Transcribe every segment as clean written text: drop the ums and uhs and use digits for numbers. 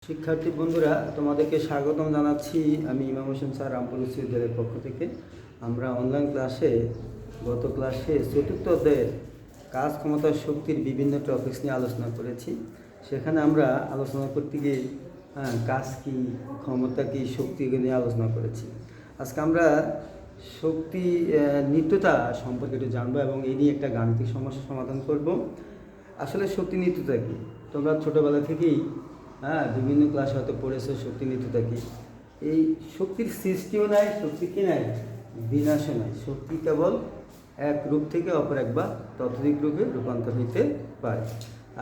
শিক্ষার্থী বন্ধুরা, তোমাদেরকে স্বাগতম জানাচ্ছি। আমি ইমাম হোসেন স্যার, রামপুর বিশ্ববিদ্যালয়ের পক্ষ থেকে। আমরা অনলাইন ক্লাসে গত ক্লাসে চতুর্থ অধ্যায়ের কাজ, ক্ষমতা, শক্তির বিভিন্ন টপিকস নিয়ে আলোচনা করেছি। সেখানে আমরা আলোচনা করতে গিয়ে কাজ কী, ক্ষমতা কী, শক্তি নিয়ে আলোচনা করেছি। আজকে আমরা শক্তি নিত্যতা সম্পর্কে একটু জানবো এবং এই নিয়ে একটা গাণিতিক সমস্যা সমাধান করব। আসলে শক্তি নিত্যতা কী তোমরা ছোটোবেলা থেকেই বিভিন্ন ক্লাস হয়তো পড়েছে। শক্তি নিত্যতা কী? এই শক্তির সৃষ্টিও নাই, শক্তি কি নাই, বিনাশও নাই। শক্তি কেবল এক রূপ থেকে অপর এক বা ততোধিক রূপে রূপান্তর হইতে পারে।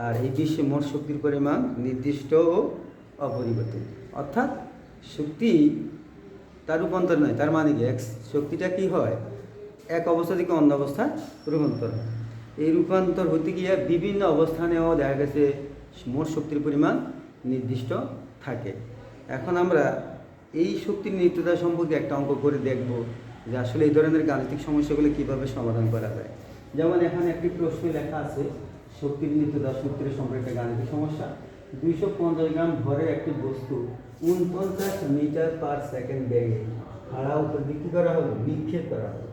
আর এই বিশ্বে মোট শক্তির পরিমাণ নির্দিষ্ট ও অপরিবর্তিত, অর্থাৎ শক্তি তার রূপান্তর নয়। তার মানে কি, শক্তিটা কি হয়, এক অবস্থা থেকে অন্য অবস্থায় রূপান্তর হয়। এই রূপান্তর হতে গিয়ে বিভিন্ন অবস্থানেও দেখা গেছে মোট শক্তির পরিমাণ নির্দিষ্ট থাকে। এখন আমরা এই শক্তির নিত্যতা সম্পর্কে একটা অঙ্ক করে দেখব যে আসলে এই ধরনের গাণিতিক সমস্যাগুলো কীভাবে সমাধান করা যায়। যেমন এখানে একটি প্রশ্ন লেখা আছে, শক্তির নিত্যতা সূত্রের সম্পর্কে একটা গাণিতিক সমস্যা। 250 গ্রাম ভরের একটি বস্তু 49 মিটার পার সেকেন্ড বেগে খাড়া উপর বিক্রি করা হলো, নিক্ষেপ করা হলো।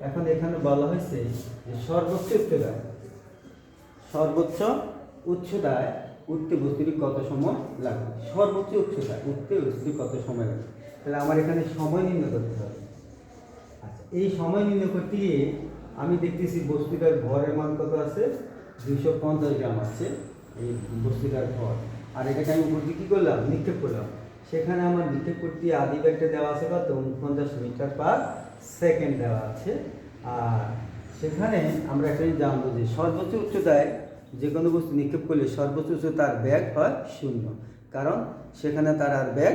এখন এখানে বলা হয়েছে যে সর্বোচ্চ উচ্চতায় উঠতে বস্তুটি কত সময় লাগবে। সর্বোচ্চ উচ্চতায় উঠতে বস্তুটি কত সময় লাগবে, তাহলে আমার এখানে সময় নির্ণয় করতে হবে। আচ্ছা, এই সময় নির্ণয় করতে গিয়ে আমি দেখতেছি বস্তুটার ভরের মান কত আছে, 250 গ্রাম আছে এই বস্তুটার ভর। আর এটাকে আমি উপর দিয়ে কী করলাম, নিক্ষেপ করলাম। সেখানে আমার নিক্ষেপ করতে আদি ব্যাগটা দেওয়া আছে কত, 49 মিটার পার সেকেন্ড দেওয়া আছে। আর সেখানে আমরা একটা জানবো যে সর্বোচ্চ উচ্চতায় যে কোনো বস্তু নিক্ষেপ করলে সর্বোচ্চ তার ব্যাগ হয় 0, কারণ সেখানে তার আর ব্যাগ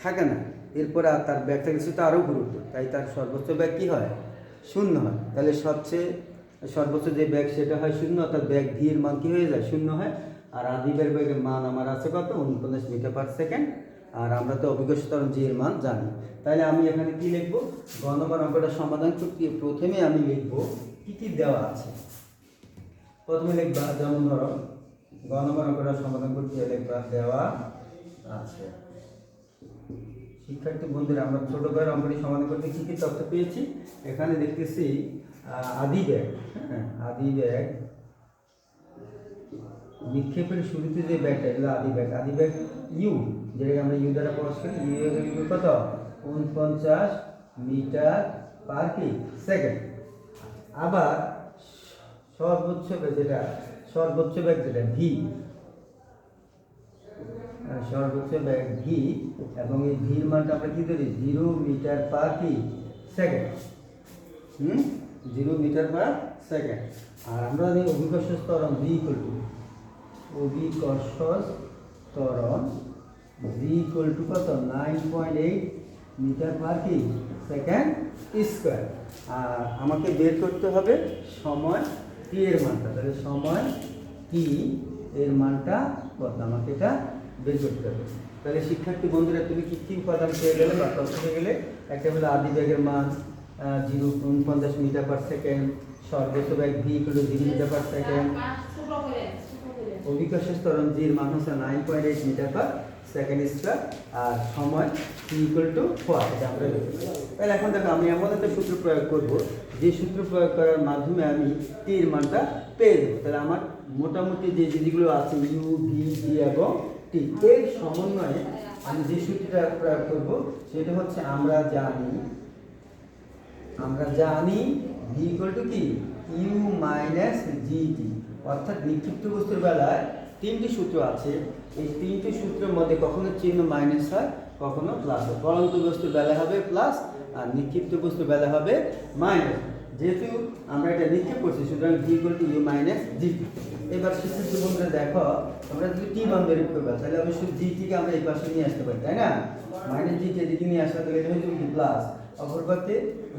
থাকে না। এরপরে আর তার ব্যাগ থাকে সেটা আরও গুরুত্ব, তাই তার সর্বোচ্চ ব্যাগ কী হয়, 0 হয়। তাহলে সর্বোচ্চ যে ব্যাগ সেটা হয় 0, অর্থাৎ ব্যাগ ভি এর মান কী হয়ে যায়, 0 হয়। আর আদি ব্যাগের মান আমার আছে কত, 49 মিটার পার সেকেন্ড। আর আমরা তো অভিজ্ঞ ত্বরণ জি এর মান জানি। তাহলে আমি এখানে কি লিখবো, গ নম্বর অঙ্কটা সমাধান করতে প্রথমে আমি লিখবো কী কী দেওয়া আছে। প্রথমে লিখবা, যেমন ধরো গ নম্বর অঙ্কটা সমাধান করতে লিখবা দেওয়া আছে। শিক্ষার্থী বন্ধুরা, আমরা ছোট ভাইয়ের অঙ্কটি সমাধান করতে কী কী তথ্য পেয়েছি। এখানে দেখতেছি আদি ব্যাগ, আদি ব্যাগ নিক্ষেপের শুরুতে যে ব্যাগটা, এগুলো আদি ব্যাগ ইউ, যেটাকে আমরা ইউ দ্বারা প্রকাশ করি। ইউ কত, 49 মিটার পার কি সেকেন্ড। আবার সর্বোচ্চ ব্যাগ যেটা ভি, সর্বোচ্চ ব্যাগ ভি, এবং এই ভির মানটা আমরা কি ধরি, 0 মিটার পার কি সেকেন্ড। 0 metre per second. আর আমরা জানি অভিকর্ষ ত্বরণ ভি ইকুয়াল টু কত, 9.8 মিটার পার কি সেকেন্ড স্কোয়ার। আর আমাকে বের করতে হবে সময় টি এর মানটা। তাহলে সময় টি এর মানটা কত, আমাকে এটা বের করতে হবে। তাহলে শিক্ষার্থী বন্ধুরা, তুমি কী কী উপাদান পেয়ে গেলে বা তথ্য পেয়ে গেলে, একটা হলো আদি ব্যাগের মান 49 মিটার পার সেকেন্ড, সর্বোচ্চ ব্যাগ V equal to 0 metre per second, অভিকর্ষ ত্বরণ জি এর মান হচ্ছে 9.8 মিটার পার সেকেন্ড স্কোয়ার, আর সময় টি ইকুয়াল টু 4, এটা আমরা লিখি। তাহলে এখন দেখো, আমি এমন একটা সূত্র প্রয়োগ করব যে সূত্র প্রয়োগ করার মাধ্যমে আমি টি এর মানটা পেয়ে দেবো। তাহলে আমার মোটামুটি যে জিনিসগুলো আছে ইউ, ভি, জি এবং টি, এর সমন্বয়ে আমি যে সূত্রটা প্রয়োগ করব সেটা হচ্ছে, আমরা জানি ভি ইকুয়াল টু কি, ইউ মাইনাস জিটি। অর্থাৎ নিক্ষিপ্ত বস্তুর বেলায় 3টি সূত্র আছে। এই 3টি সূত্রের মধ্যে কখনো চিহ্ন মাইনাস হয়, কখনো প্লাস হয়। গলন্ত বস্তুর বেলায় হবে প্লাস, আর নিক্ষিপ্ত বস্তুর বেলায় হবে মাইনাস। যেহেতু আমরা এটা নিক্ষেপ করছি, সুতরাং V equal to U minus GT. এবার শিক্ষার্থী বন্ধুরা দেখো, আমরা যদি টি মান বের করবো তাহলে অবশ্যই জিটিকে আমরা এই পাশে নিয়ে আসতে পারি, তাই না। মাইনাস জিটি এদিকে নিয়ে আসলে তাহলে এটা হয়ে যাবে প্লাস, অপরপক্ষে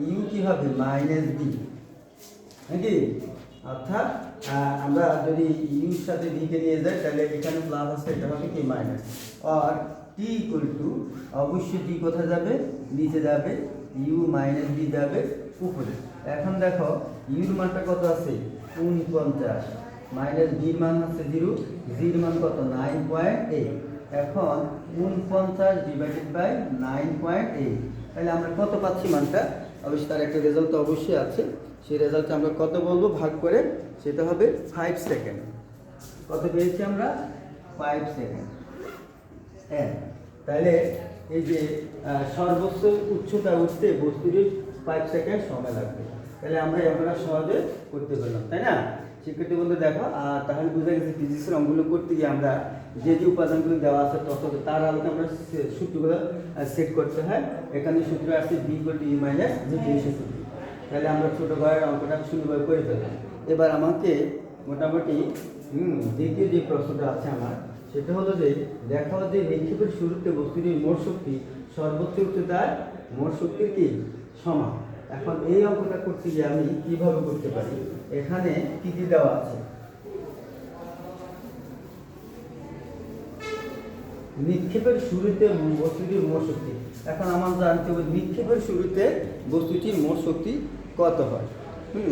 ইউ কি হবে, মাইনাস বি, নাকি। অর্থাৎ আমরা যদি ইউর সাথে ভিকে নিয়ে যাই তাহলে এখানে প্লাস আছে, এটা হবে কি মাইনাস। আর টি ইকুয়াল টু, অবশ্যই টি কোথায় যাবে, নিচে যাবে, ইউ মাইনাস বি যাবে উপরে। এখন দেখো ইউর মানটা কত আছে, 49, মাইনাস বির মান হচ্ছে 0, জির মান কত, 9.8। এখন 49 ডিভাইডেড বাই 9.8, তাহলে আমরা কত পাচ্ছি মানটা? অবশ্যই তার একটা রেজাল্ট তো অবশ্যই আছে, সেই রেজাল্টটা আমরা কত বলবো ভাগ করে, সেটা হবে 5 সেকেন্ড। কত পেয়েছি আমরা? 5 সেকেন্ড। হ্যাঁ, তাহলে এই যে সর্বোচ্চ উচ্চতা উঠতে বস্তুটির 5 সেকেন্ড সময় লাগবে, তাহলে আমরা সহজে করতে পারলাম, তাই না? শিক্ষার্থী বন্ধু দেখো, আর তাহলে বোঝা গেছে ফিজিক্সের অঙ্কগুলো করতে গিয়ে আমরা যে যে উপাদানগুলো দেওয়া আছে তত তার আলোকে আমরা সূত্রগুলো সেট করতে হয়। এখানে সূত্র আছে বি = ই মাইনাস জি সূত্র, তাহলে আমরা ছোটো ঘরের অঙ্কটা সুন্দরভাবে করে ফেললাম। এবার আমাকে মোটামুটি দ্বিতীয় যে প্রশ্নটা আছে আমার, সেটা হলো যে দেখাও যে নিক্ষেপের শুরুতে বস্তুটির মোট শক্তি সর্বোচ্চ উচ্চতার মোট শক্তির কি সমান। এখন এই অঙ্কটা করতে গিয়ে আমি কিভাবে করতে পারি? এখানে কি কি দেওয়া আছে? নিক্ষেপের শুরুতে বস্তুটির মোট শক্তি। এখন আমার জানতে হবে নিক্ষেপের শুরুতে বস্তুটির মোট শক্তি কত হয়।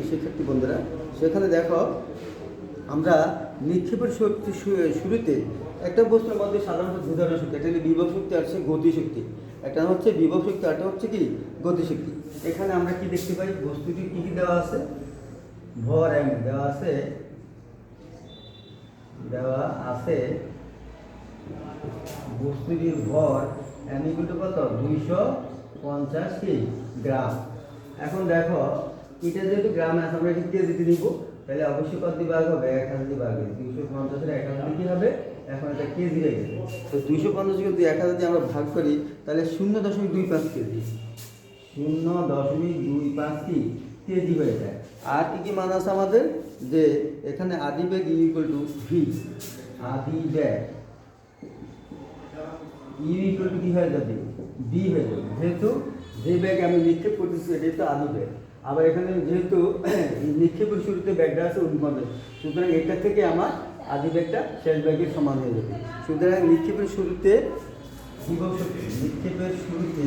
শিক্ষার্থী বন্ধুরা, সেখানে দেখো আমরা নিক্ষেপের শক্তি শুরুতে একটা বস্তুর মধ্যে সাধারণত দুই ধরনের শক্তি, একটা হচ্ছে বিভব শক্তি আর হচ্ছে গতিশক্তি। একটা হচ্ছে বিভব শক্তি, একটা হচ্ছে কি গতিশক্তি। এখানে আমরা কি দেখতে পাই? বস্তুটি কি কি দেওয়া আছে? ভর এম দেওয়া আছে, বস্তুটির ভর এম = কত? 250 গ্রাম। এখন দেখো এটা যেহেতু গ্রামে আছে, আমরা এটা কেজিতে নিব, তাহলে অবশ্যই কত দিয়ে ভাগ হবে? 1000 দিয়ে ভাগ হবে। 250 এর 1000 কি হবে? এখন এটা কেজি হয়ে গেছে, তো 250 কে যদি 1000 দিয়ে আমরা ভাগ করি, তাহলে 0.25 কেজি, 0.25 কি কেজি হয়ে যায়। আর কি কি মান আছে আমাদের? যে এখানে আদিবেগ = ভি, আদিবেগ কি হয়ে যাবে? বি হয়ে যাবে, যেহেতু যে ব্যাগ আমি নিক্ষেপ করতেছি এটাই তো আদিবেগ। আবার এখানে যেহেতু নিক্ষেপের শুরুতে ব্যাগটা আছে 49, সুতরাং এটা থেকে আমার আদিবেগটা শেষ ব্যাগের সমান হয়ে যাবে। সুতরাং নিক্ষেপের শুরুতে বিভব শক্তি, নিক্ষেপের শুরুতে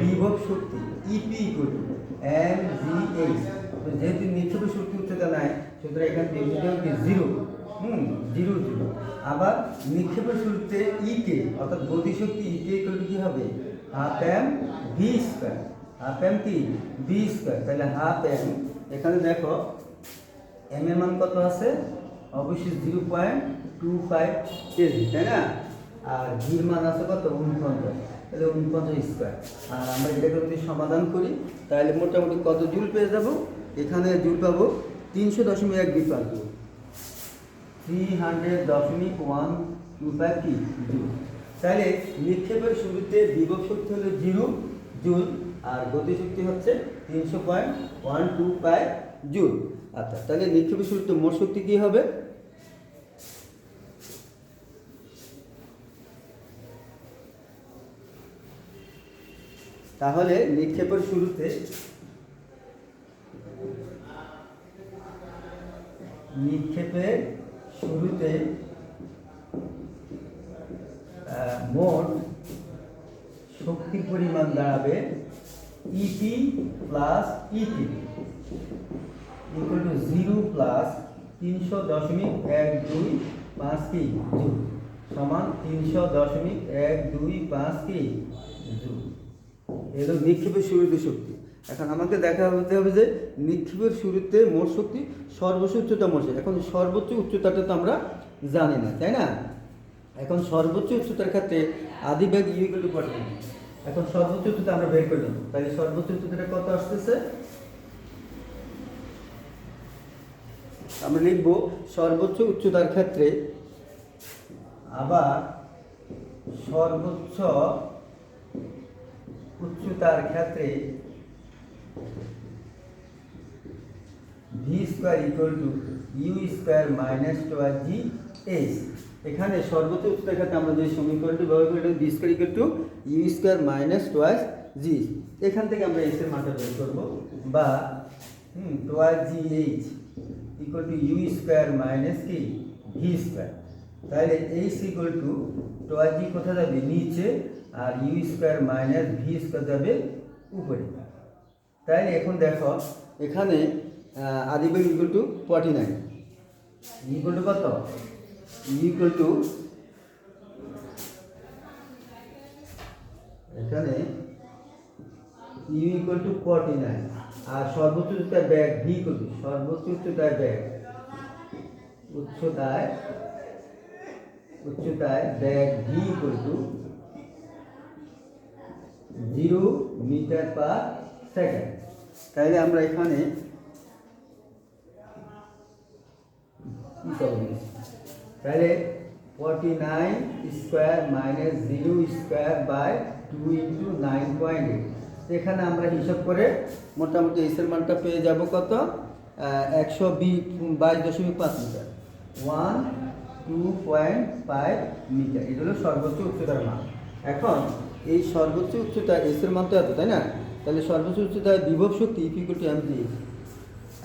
বিভব শক্তি ইপি mgh। যেহেতু নিক্ষেপের শক্তি উচ্চতা নাই, সুতরাং এখান থেকে জিরো, জিরো। আবার নিক্ষেপের শুরুতে ইকে অর্থাৎ গতিশক্তি ইকে কি হবে? Half M V square, half M কি ভি স্কয়ার। তাহলে হাফ এম, এখানে দেখো এম এর মান কত আছে? অবশ্যই 0.25 কেজি, তাই না? আর ভির মান আছে কত? 49, তাহলে 49 স্কয়ার। আর আমরা এটাকে যদি সমাধান করি, তাহলে মোটামুটি কত জুল পেয়ে যাব? এখানে জুল পাবো 300.1 জুল পাবো, 300.125 কি জুল। তাহলে নিক্ষেপের শুরুতে বিভব শক্তি হলো 0 জুল আর গতিশক্তি হচ্ছে 300.125 জুল। আচ্ছা, তাহলে নিক্ষেপের শুরুতে মোট শক্তি কি হবে? তাহলে নিক্ষেপের শুরুতে মোট শক্তির পরিমাণ দাঁড়াবে ইপি প্লাস ইটি = 0 প্লাস 300.125 কি জুল সমান 300.125 কি জুল। এলো নিক্ষেপের শুরুতে শক্তি। এখন আমাকে দেখা হতে হবে যে নিক্ষেপের শুরুতে মোট শক্তি সর্বোচ্চ উচ্চতা মোট। এখন সর্বোচ্চ উচ্চতাটা তো আমরা জানি না, তাই না? এখন সর্বোচ্চ উচ্চতার ক্ষেত্রে আদিবেগ = কত? এখন সর্বোচ্চ উচ্চতা আমরা বের করে নেব, তাহলে সর্বোচ্চ উচ্চতাটা কত আসতেছে? আমরা লিখব সর্বোচ্চ উচ্চতার ক্ষেত্রে, আবার সর্বোচ্চ উচ্চতার ক্ষেত্রে V square = U square minus 2gh। এখানে সর্বোচ্চ উচ্চতার ক্ষেত্রে আমরা যে সমীকরণটি ব্যবহার করি, V square = U square minus 2g। এখান থেকে আমরা এস এর মানটা বের করব, বা 2gh = ইউ স্কয়ার মাইনাস কি ভি স্কয়ার। তাহলে h = 2g কোথায় যাবে? নিচে, আর U square minus V square যাবে উপরে। তাহলে এখন দেখো এখানে আদি বেগ ইকুয়াল টু 49 ইকুয়াল টু কত ইকুয়াল টু এখানে ইকুয়াল টু 49 আর সর্বোচ্চ উচ্চতায় ব্যাগ ভি ইকুয়াল টু সর্বোচ্চ উচ্চতায় ব্যাগ উচ্চতায় ব্যাগ V equal to 0 metre per second. তাহলে আমরা এখানে কি করব তাহলে 49 square minus 0 square by 2 into 9.8। এখানে আমরা হিসাব করে মোটামুটি এস এর মানটা পেয়ে যাব কত 122.5 মিটার 102.5 মিটার। এটা হলো সর্বোচ্চ উচ্চতার মান। এখন এই সর্বোচ্চ উচ্চতা এস এর মান তো এত, তাই না? তাহলে সর্বোচ্চ উচ্চতায় বিভব শক্তি ইকুয়াল টু mg।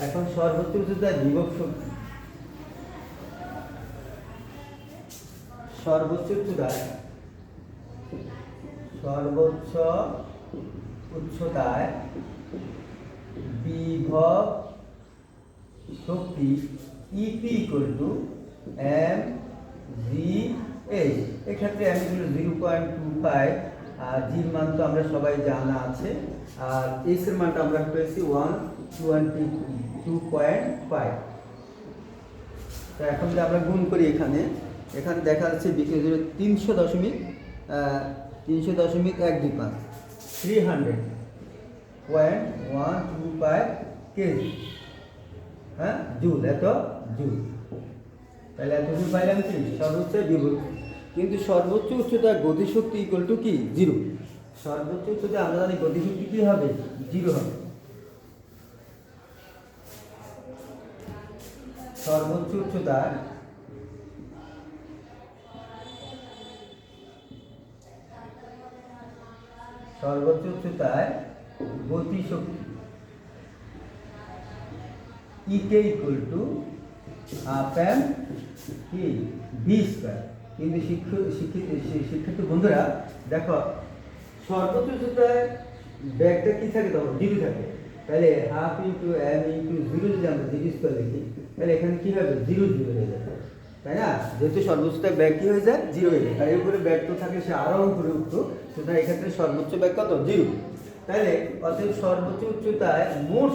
এখন সর্বোচ্চ উচ্চতায় বিভব শক্তি সর্বোচ্চ উচ্চতায় বিভব শক্তি ইপি ইকুয়াল টু mgh। এক্ষেত্রে m হলো 0.25 আর জির মান তো আমরা সবাই জানা আছে, আর এইচ এর মানটা আমরা পেয়েছি 122.5। তো এখন যদি আমরা গুণ করি এখানে দেখা যাচ্ছে 300.125 300.125 কেজি, হ্যাঁ জুল, এত জুল। তাহলে এত জুল পাইলাম কি সর্বোচ্চ বিভব। কিন্তু সর্বোচ্চ উচ্চতায় গতিশক্তি ইকুয়াল টু কি 0। সর্বোচ্চ উচ্চতায় আমরা জানি গতিশক্তি কি হবে 0 হবে। সর্বোচ্চ উচ্চতায় গতিশক্তি ইকে ইকুয়াল টু হাফ এম কি ভি স্কয়ার। কিন্তু শিক্ষার্থী বন্ধুরা দেখো সর্বোচ্চ উচ্চতায় ব্যাগটা কি থাকে তখন 0 থাকে। তাহলে হাফ ইন্টু এম ইন্টু 0 যদি আমরা জিরো স্কয়ার লিখি তাহলে এখানে কি হবে 0 হয়ে যাবে, তাই না? যেহেতু সর্বোচ্চতায় ব্যাগ কি হয়ে যায় 0 হয়ে যায়, তার উপরে ব্যাগ তো থাকে সে আরও উপরে উঠতো, সুতরাং এক্ষেত্রে সর্বোচ্চ ব্যাগ কত 0। তাহলে অতএব সর্বোচ্চ উচ্চতায় মোট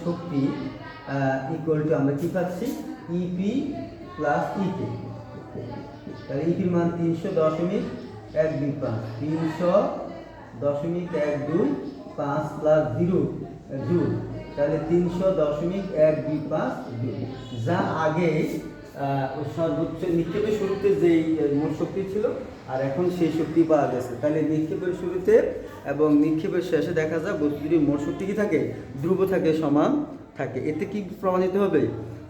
শক্তি ইকুয়াল টু আমরা কি পাচ্ছি ইপি প্লাস ইকে। তাহলে ইপির মান 300.125 300.125 প্লাস 0 জুল, তাহলে 300.125 জুল, যা আগে সর্বোচ্চ নিক্ষেপের শুরুতে যেই মোট শক্তি ছিল আর এখন সেই শক্তি পাওয়া গেছে। তাহলে নিক্ষেপের শুরুতে এবং নিক্ষেপের শেষে দেখা যায় বস্তুটির মোট শক্তি কি থাকে ধ্রুব থাকে, সমান থাকে। এতে কি প্রমাণিত হবে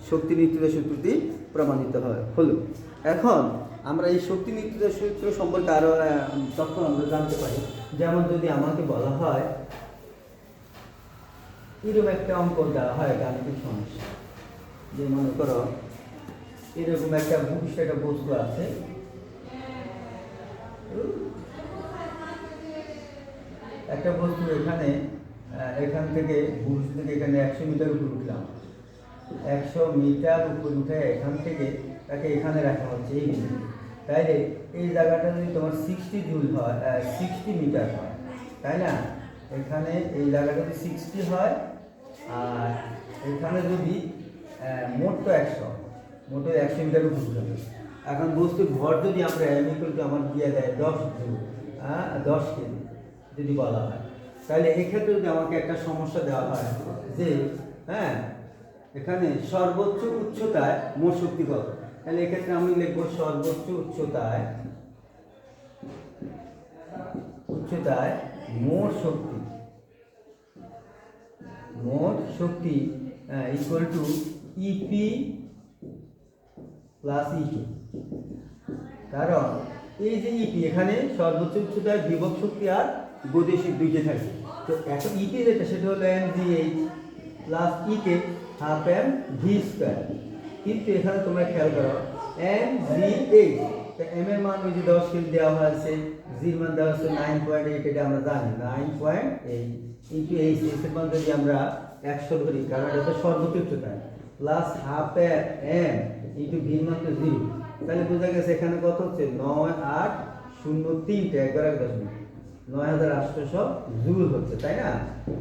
শক্তি নিত্যতা সূত্রটি প্রমাণিত হলো। এখন আমরা এই শক্তি নিত্যতা সূত্র সম্পর্কে আরও তথ্য আমরা জানতে পারি। যেমন যদি আমাকে বলা হয় এরকম একটা অঙ্ক দেওয়া হয় গাণিতিক সমস্যা, যে মনে করো এরকম একটা ভূপৃষ্ঠে একটা বস্তু আছে, একটা বস্তু এখান থেকে ভূপৃষ্ঠ থেকে এখানে 100 মিটার উপরে উঠলাম, 100 মিটার উপরে উঠে এখান থেকে তাকে এখানে রাখা হচ্ছে এই বিন্দুতে। তাইলে এই জায়গাটা যদি তোমার 60 জুল হয় 60 মিটার হয়, তাই না? এখানে এই জায়গাটা যদি 60 হয় আর এখানে যদি মোট তো 100 মিটার উপরে উঠবে। এখন বস্তুর ভর যদি আমরা এম ইকুয়াল টু আমার দিয়ে দেয় 10 জুল 10 কেজি যদি বলা হয়, তাহলে এক্ষেত্রে যদি আমাকে একটা সমস্যা দেওয়া হয় যে এখানে সর্বোচ্চ উচ্চতায় মোট শক্তি কত, তাহলে এক্ষেত্রে আমি লিখবো সর্বোচ্চ উচ্চতায় মোট শক্তি equal to EP plus EK. কারণ এই যে ইপি এখানে সর্বোচ্চ উচ্চতায় বিভব শক্তি আর গতিশীল দুইটা থাকে। তো এখন ইপি যেটা সেটা হলো mgh প্লাস ইকে হাফ এম ভি স্কয়ার। কিন্তু এখানে তোমরা খেয়াল করো mgh, এম এর মান ওই যে 10 কেজি দেওয়া হয়েছে, জির মান দেওয়া হচ্ছে 9.8, এটা আমরা জানি 9.8। ইন্টু এইচ, এর মান যদি আমরা 100 ধরি, কারণ এটা তো সর্বোচ্চ উচ্চতা, plus half M into V মান তো 0, তাহলে বোঝা গেছে এখানে কত হচ্ছে 9803 11 দশমিক 9800 জুল হচ্ছে, তাই না?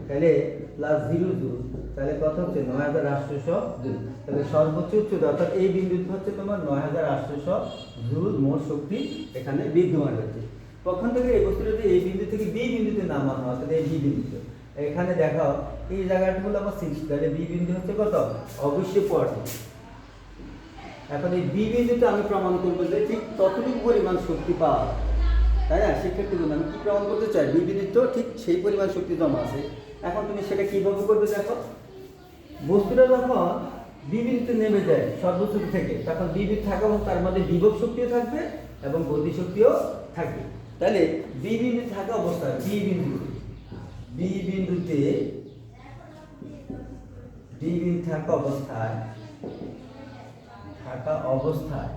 তাহলে প্লাস 0 জুল, তাহলে কত হচ্ছে 9800 জুল। তাহলে সর্বোচ্চ উচ্চতা অর্থাৎ এই বিন্দুতে হচ্ছে তোমার 9800 জুল মোট শক্তি এখানে বিদ্যমান রয়েছে। কখন থেকে এই বস্তুটা যদি এই বিন্দু থেকে বি বিন্দুতে নামানো হয়, অর্থাৎ এই বি বিন্দুতে, এখানে দেখাও এই জায়গাটা হলো আমার 60, তাহলে বি বিন্দু হচ্ছে কত, অবশ্যই 40। এখন এই বি বিন্দুতে আমি প্রমাণ করবো যে ঠিক ততটুকু পরিমাণ শক্তি পাওয়া, তাই না? সেক্ষেত্রে কিন্তু আমি কি প্রমাণ করতে চাই, বি বিন্দুতে ঠিক সেই পরিমাণ শক্তি জমা আছে। এখন তুমি সেটা কিভাবে করবে দেখো, বস্তুটা যখন বি বিন্দুতে নেমে যায় সর্বোচ্চ থেকে, তখন বি বিন্দু থাকা এবং তার মধ্যে বিভব শক্তিও থাকবে এবং গতি শক্তিও থাকবে। তাহলে বি বিন্দু থাকা অবস্থায় বি বিন্দুতে থাকা অবস্থায়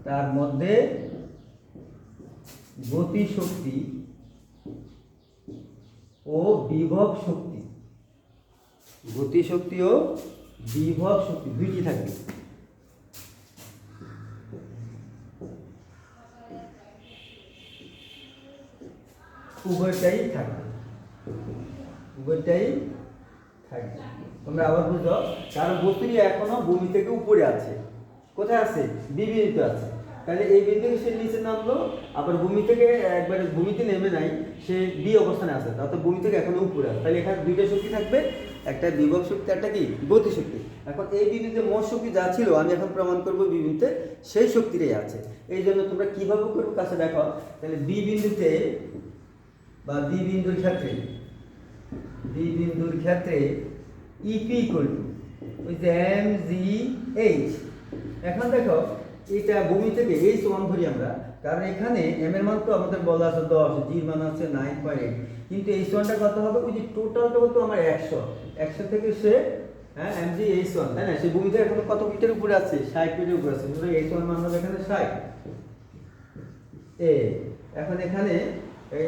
তার মধ্যে গতি শক্তি ও বিভব শক্তি, গতি শক্তি ও বিভব শক্তি দুইটি থাকবে। উভয়টাই থাকবে। তোমরা আবার বুঝো, কারণ বস্তুটি এখনো ভূমি থেকে উপরে আছে। কোথায় আছে? বি বিন্দুতে আছে। তাহলে এই বিন্দু থেকে সে নিচে নামলো, আবার ভূমি থেকে একবারে ভূমিতে নেমে নাই, সে বি অবস্থানে আছে, অর্থাৎ ভূমি থেকে এখনো উপরে আছে। তাহলে এখানে দুইটা শক্তি থাকবে, একটা বিভব শক্তি, একটা কি গতি শক্তি। এখন এই বিন্দুতে মোট শক্তি যা ছিল আমি এখন প্রমাণ করবো বি বিন্দুতে সেই শক্তিটাই আছে। এই জন্য তোমরা কিভাবে করবো কাছে দেখো। তাহলে বি বিন্দুতে বা বি বিন্দুর ক্ষেত্রে ইপি ইকুয়াল টু ওই যে এম জি এইচ। এখন দেখো এটা ভূমি থেকে এইচ 1 ধরি আমরা, কারণ এখানে এম এর মান তো আমাদের বলা আছে 10, জি এর মান আছে 9.8, কিন্তু এইচ 1টা কত হবে? ওই যে টোটালটা হতো আমার 100 থেকে সে এম জি এইচ 1, তাই না? সে ভূমি থেকে এখন কত মিটার উপরে আছে? 60 মিটার উপরে আছে। সুতরাং এইচ 1 মান হবে এখানে 60 এ। এখন এখানে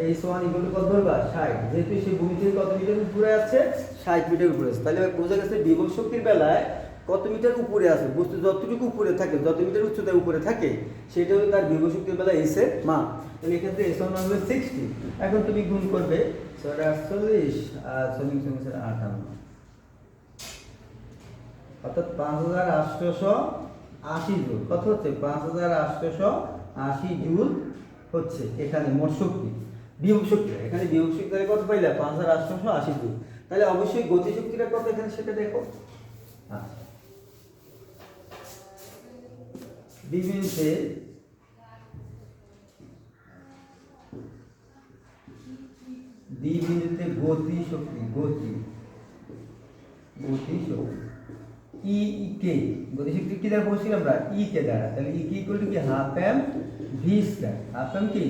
এইচ 1 ইকুয়াল টু কত ধরবা? 60, যেহেতু সে ভূমি থেকে কত মিটার উপরে আছে? 60 মিটার উপরে আছে। তাহলে বোঝা গেছে বিভব শক্তির বেলায় কত মিটার উপরে আছে, বস্তু যতটুকু উপরে থাকে, যত মিটার উচ্চতায় উপরে থাকে, সেটা হলো তার বিভব শক্তির বেলায় এস এর মান। তাহলে এক্ষেত্রে এস মান হবে 60। এখন তুমি গুণ করবে 48 আর 58, অর্থাৎ 5880 জুল। কত হচ্ছে? 5880 জুল হচ্ছে এখানে মোট শক্তি, বিভব শক্তি। এখানে বিভব শক্তি কত পাইলা? 5880 জুল। তাহলে অবশ্যই গতি শক্তিটা কত এখানে সেটা দেখো। আচ্ছা, বিবিন্দুতে গতি শক্তি ই কে, গতি শক্তি কি দ্বারা বলছিলাম আমরা? ই কে দ্বারা। তাহলে ই কে ইকুয়াল টু কি? Half M V square. Half M কি?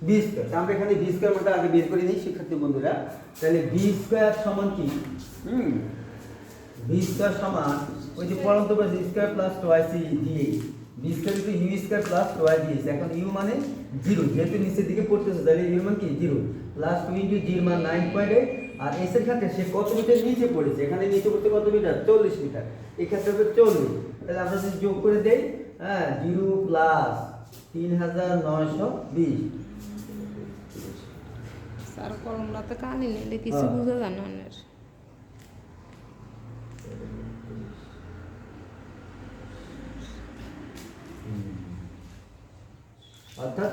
V square. আমরা এখানে ভি স্কয়ার মানটা আগে বের করে নিই শিক্ষার্থী বন্ধুরা। তাহলে ভি স্কয়ার সমান কি? ভি স্কয়ার সমান ওই যে পরন্ত বা স্কয়ার প্লাস টুয়াইস ই দিয়ে, V square into U square plus twice দিয়ে। এখন ইউ মানে 0, যেহেতু নিচের দিকে পড়তেছে, তাহলে ইউ মান কি? 0 প্লাস 2 ইনটু জি মান 9.8। আর এস এর ক্ষেত্রে সে কত মিটার নিচে পড়েছে? এখানে নিচে পড়তে কত মিটার? 40 মিটার। এই ক্ষেত্রে হবে 40। তাহলে আমরা যদি যোগ করে দেই, 0 প্লাস 3920। স্যার করমলাতে কানি নিলে কিছু বুঝা জানো না। অর্থাৎ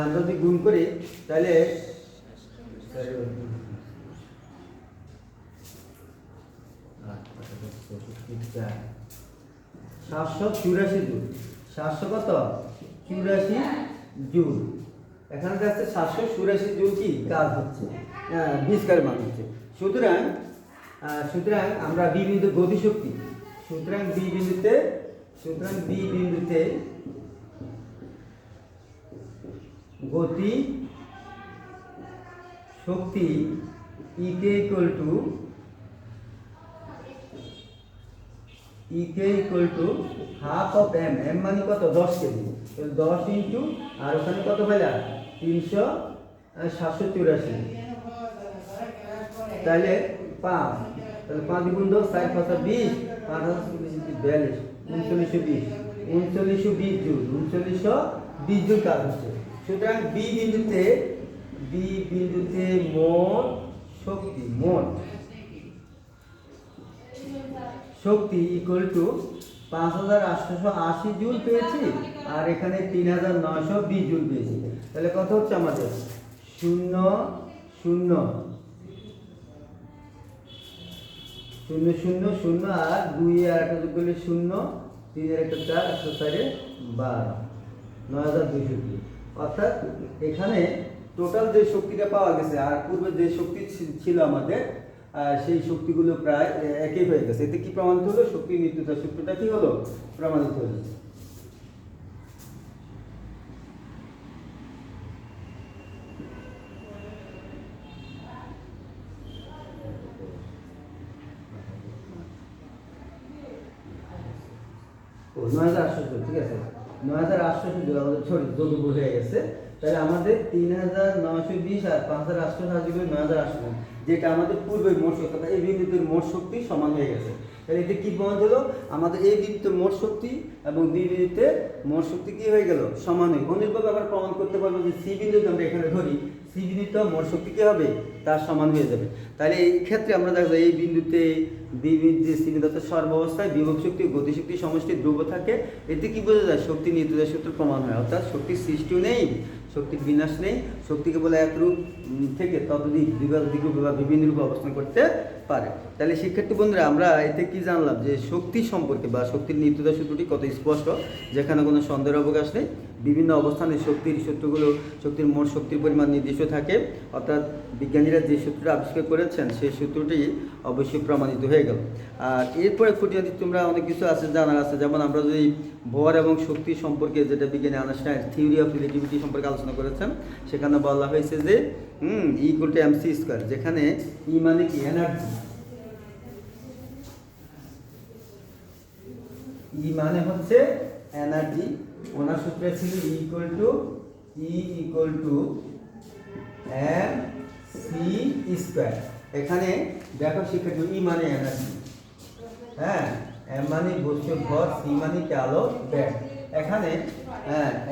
আমরা যদি গুণ করি তাহলে 784 জুল। 700 কত? 84 জুল। এখানে আছে 784 জুল কি কাজ হচ্ছে, বিস্কার মান হচ্ছে। সুতরাং আমরা বি বিন্দু গতি শক্তি, সুতরাং বি বিন্দুতে গতি শক্তি EK equal to half of M. M মানে কত? 10 কেজি। 10 ইন্টু আর ওখানে কত পাইলা? 784। তাহলে 5, তাহলে 5 গুণ 10 4 5 20, 5 42, 3920 জুল, 3920 জুল কাজ হচ্ছে। সুতরাং বি বিন্দুতে মোট শক্তি ইকুয়াল টু 5880 জুল পেয়েছি, আর এখানে 3920 জুল পেয়েছি। তাহলে কত হচ্ছে আমাদের 0 0 0 0 0 আর 2 আর একটা যোগ করলে 0, 3 এর একটা 4, 4 12, 9200। অর্থাৎ এখানে টোটাল যে শক্তিটা পাওয়া গেছে আর পূর্বে যে শক্তি ছিল আমাদের, সেই শক্তিগুলো প্রায় একই হয়ে গেছে। এতে কি প্রমাণিত হলো? শক্তির নিত্যতা সূত্রটা কি হলো? প্রমাণিত হলো। ও 9800, ঠিক আছে, 9800 জুল আমাদের যদি ভুল হয়ে গেছে। তাহলে আমাদের 3920 আর 5880 করে 9800, যেটা আমাদের পূর্বের মোট শক্তি, এই বিন্দুতে মোট শক্তি সমান হয়ে গেছে। তাহলে এটা কি প্রমাণ হলো? আমাদের এই বিন্দুতে মোট শক্তি এবং বি বিন্দুতে মোট শক্তি কি হয়ে গেল? সমান হয়ে। অনুরূপভাবে আবার প্রমাণ করতে পারবো যে সি বিন্দুতে আমরা এখানে ধরি, সি বিন্দুতে মোট শক্তি কি হবে? তার সমান হয়ে যাবে। তাহলে এই ক্ষেত্রে আমরা দেখো এই বিন্দুতে বি বিন্দুতে সি বিন্দুতে সর্বাবস্থায় বিভব শক্তি গতিশক্তি সমষ্টি ধ্রুব থাকে। এতে কি বোঝা যায়? শক্তি নিত্যতা সূত্র প্রমাণ হয়। অর্থাৎ শক্তির সৃষ্টিও নেই, শক্তির বিনাশ নেই, শক্তিকে বলে এক রূপ থেকে ততোধিক দ্বিগুণ রূপে বা বিভিন্ন রূপে অবস্থান করতে পারে। তাহলে শিক্ষার্থী বন্ধুরা, আমরা এতে কি জানলাম? যে শক্তি সম্পর্কে বা শক্তির নিত্যতা সূত্রটি কত স্পষ্ট, যেখানে কোনো সন্দেহের অবকাশ নেই। বিভিন্ন অবস্থানে শক্তির সূত্রগুলো, শক্তির মোট শক্তির পরিমাণ নির্দিষ্ট থাকে। অর্থাৎ বিজ্ঞানীরা যে সূত্রটা আবিষ্কার করেছেন সেই সূত্রটি অবশ্যই প্রমাণিত হয়ে গেল। আর এরপরে খুঁটিনাটি তোমরা অনেক কিছু আছে জানার আছে, যেমন আমরা যদি ভর এবং শক্তি সম্পর্কে, যেটা বিজ্ঞানী আইনস্টাইন থিওরি অফ রিলেটিভিটি সম্পর্কে আলোচনা করেছেন, সেখানে বলা হয়েছে যে ইকুয়াল টু এমসি স্কয়ার, যেখানে ই মানে কি? এনার্জি। ই মানে হচ্ছে এনার্জি। ওনার সূত্রে ছিল E equal to M C square. এখানে দেখো শিক্ষার্থী, ই মানে এনার্জি, হ্যাঁ, এম মানে বস্তুর ভর, সি মানে কি? আলো ব্যাগ। এখানে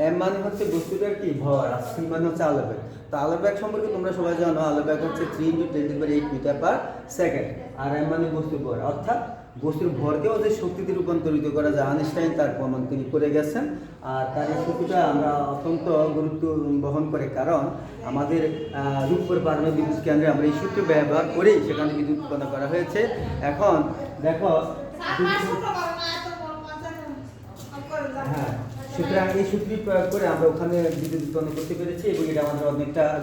এম মানে হচ্ছে বস্তুটার কি? ভর, আর সি মানে হচ্ছে আলো ব্যাগ। তো আলো ব্যাগ সম্পর্কে তোমরা সবাই জানো, আলো ব্যাগ হচ্ছে 3 × 10⁸ মিটার পার সেকেন্ড। আর এম মানে বস্তুর ভর, অর্থাৎ বস্তুর ভরকেও যে শক্তিতে রূপান্তরিত করা যায়, আইনস্টাইন তার প্রমাণ তিনি করে গেছেন। আর তার এই সূত্রটা আমরা অত্যন্ত গুরুত্ব বহন করে, কারণ আমাদের রূপপুর পারমাণবিক বিদ্যুৎ কেন্দ্রে আমরা এই সূত্র ব্যবহার করেই সেখানে বিদ্যুৎ উৎপন্ন করা হয়েছে। এখন দেখো, হ্যাঁ, সুতরাং এই সূত্রটি প্রয়োগ করে আমরা ওখানে বিদ্যুৎ উৎপন্ন করতে পেরেছি এবং এটা আমাদের অনেকটা